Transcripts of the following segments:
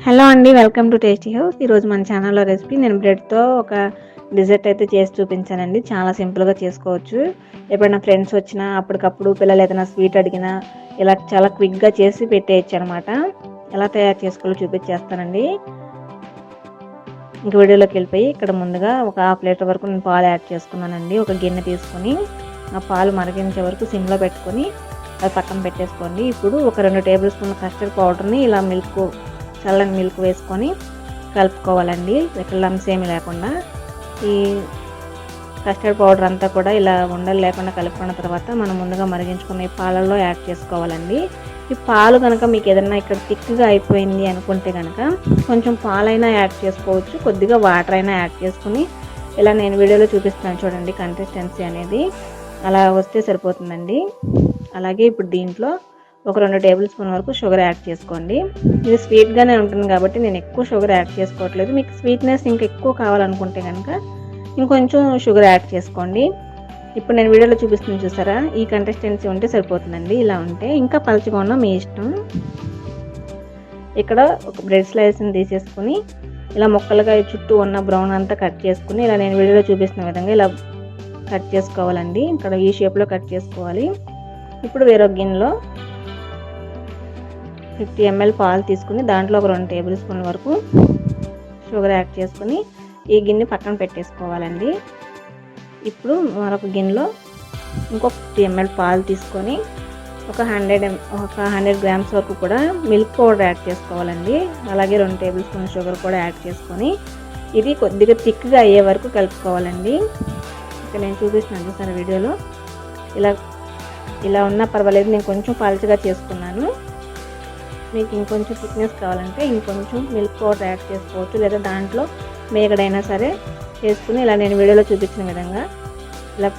Hello అండి, welcome to tasty house. ఈరోజు మన ఛానల్లో రెసిపీ నేను బ్రెడ్తో ఒక డిజర్ట్ అయితే చేసి చూపించానండి. చాలా సింపుల్గా చేసుకోవచ్చు. ఎప్పుడైనా ఫ్రెండ్స్ వచ్చినా అప్పటికప్పుడు పిల్లలు ఏదైనా స్వీట్ అడిగినా ఇలా చాలా క్విక్గా చేసి పెట్టేయచ్చు అనమాట. ఎలా తయారు చేసుకోవాలో చూపించేస్తానండి. ఇంక వీడియోలోకి వెళ్ళిపోయి ఇక్కడ ముందుగా ఒక హాఫ్ లీటర్ వరకు నేను పాలు యాడ్ చేసుకున్నానండి. ఒక గిన్నె తీసుకొని ఆ పాలు మరిగించే వరకు సిమ్లో పెట్టుకొని అది పక్కన పెట్టేసుకోండి. ఇప్పుడు ఒక 2 టేబుల్ స్పూన్ల కస్టర్డ్ పౌడర్ని ఇలా చల్లని మిల్క్ వేసుకొని కలుపుకోవాలండి. ఇక్కడ లంప్స్ ఏమి లేకుండా ఈ కస్టర్డ్ పౌడర్ అంతా కూడా ఇలా ఉండలు లేకుండా కలుపుకున్న తర్వాత మనం ముందుగా మరిగించుకున్న ఈ పాలల్లో యాడ్ చేసుకోవాలండి. ఈ పాలు కనుక మీకు ఏదైనా ఇక్కడ థిక్గా అయిపోయింది అనుకుంటే కనుక కొంచెం పాలైనా యాడ్ చేసుకోవచ్చు, కొద్దిగా వాటర్ అయినా యాడ్ చేసుకుని ఇలా నేను వీడియోలో చూపిస్తున్నాను చూడండి కన్సిస్టెన్సీ అనేది అలా వస్తే సరిపోతుందండి. అలాగే ఇప్పుడు దీంట్లో ఒక 2 టేబుల్ స్పూన్ వరకు షుగర్ యాడ్ చేసుకోండి. ఇది స్వీట్గానే ఉంటుంది కాబట్టి నేను ఎక్కువ షుగర్ యాడ్ చేసుకోవట్లేదు. మీకు స్వీట్నెస్ ఇంకా ఎక్కువ కావాలనుకుంటే కనుక ఇంకొంచెం షుగర్ యాడ్ చేసుకోండి. ఇప్పుడు నేను వీడియోలో చూపిస్తుంది చూసారా, ఈ కన్సిస్టెన్సీ ఉంటే సరిపోతుందండి. ఇలా ఉంటే ఇంకా పలుచగా ఉన్న మీ ఇష్టం. ఇక్కడ ఒక బ్రెడ్ స్లైస్ని తీసేసుకుని ఇలా ముక్కలుగా చుట్టూ ఉన్న బ్రౌన్ అంతా కట్ చేసుకుని ఇలా నేను వీడియోలో చూపిస్తున్న విధంగా ఇలా కట్ చేసుకోవాలండి. ఇక్కడ ఈ షేప్లో కట్ చేసుకోవాలి. ఇప్పుడు వేరొక గిన్నెలో 50 ml పాలు తీసుకుని దాంట్లో ఒక 2 టేబుల్ స్పూన్ల వరకు షుగర్ యాడ్ చేసుకుని ఈ గిన్నె పక్కన పెట్టేసుకోవాలండి. ఇప్పుడు మరొక గిన్నెలో ఇంకొక 50 ml పాలు తీసుకొని ఒక 100 గ్రామ్స్ వరకు కూడా మిల్క్ పౌడర్ యాడ్ చేసుకోవాలండి. అలాగే 2 టేబుల్ స్పూన్ షుగర్ కూడా యాడ్ చేసుకొని ఇది కొద్దిగా థిక్గా అయ్యే వరకు కలుపుకోవాలండి. ఇక్కడ నేను చూపిస్తున్నాను చూసాను వీడియోలో ఇలా ఉన్నా పర్వాలేదు, నేను కొంచెం పలుచగా చేసుకున్నాను. మీకు ఇంకొంచెం థిక్నెస్ కావాలంటే ఇంకొంచెం మిల్క్ పౌడర్ యాడ్ చేసుకోవచ్చు, లేదా దాంట్లో మేగడైనా సరే చేసుకుని ఇలా నేను వీడియోలో చూపించిన విధంగా ఇలా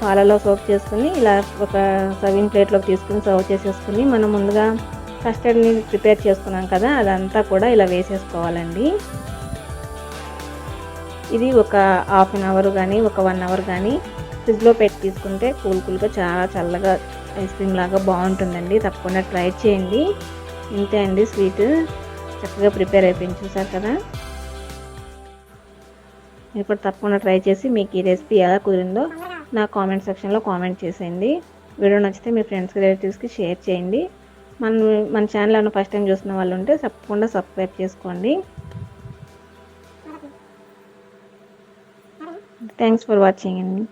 పాలలో సోక్ చేసుకుని ఇలా ఒక సర్వింగ్ ప్లేట్లోకి తీసుకుని సర్వ్ చేసేసుకుని మనం ముందుగా కస్టర్డ్ని ప్రిపేర్ చేసుకున్నాం కదా అదంతా కూడా ఇలా వేసేసుకోవాలండి. ఇది ఒక హాఫ్ అన్ అవర్ కానీ ఒక 1 అవర్ కానీ ఫ్రిడ్జ్లో పెట్టి తీసుకుంటే కూల్గా చాలా చల్లగా ఐస్ క్రీమ్ లాగా బాగుంటుందండి. తప్పకుండా ట్రై చేయండి. ఇంతే అండి, స్వీట్ చక్కగా ప్రిపేర్ అయిపోయింది చూసారు కదా. ఇప్పుడు తప్పకుండా ట్రై చేసి మీకు ఈ రెసిపీ ఎలా కుదిరిందో నా కామెంట్ సెక్షన్లో కామెంట్ చేసేయండి. వీడియో నచ్చితే మీ ఫ్రెండ్స్కి రిలేటివ్స్కి షేర్ చేయండి. మన ఛానల్ ఏమైనా ఫస్ట్ టైం చూస్తున్న వాళ్ళు ఉంటే తప్పకుండా సబ్స్క్రైబ్ చేసుకోండి. థ్యాంక్స్ ఫర్ వాచింగ్ అండి.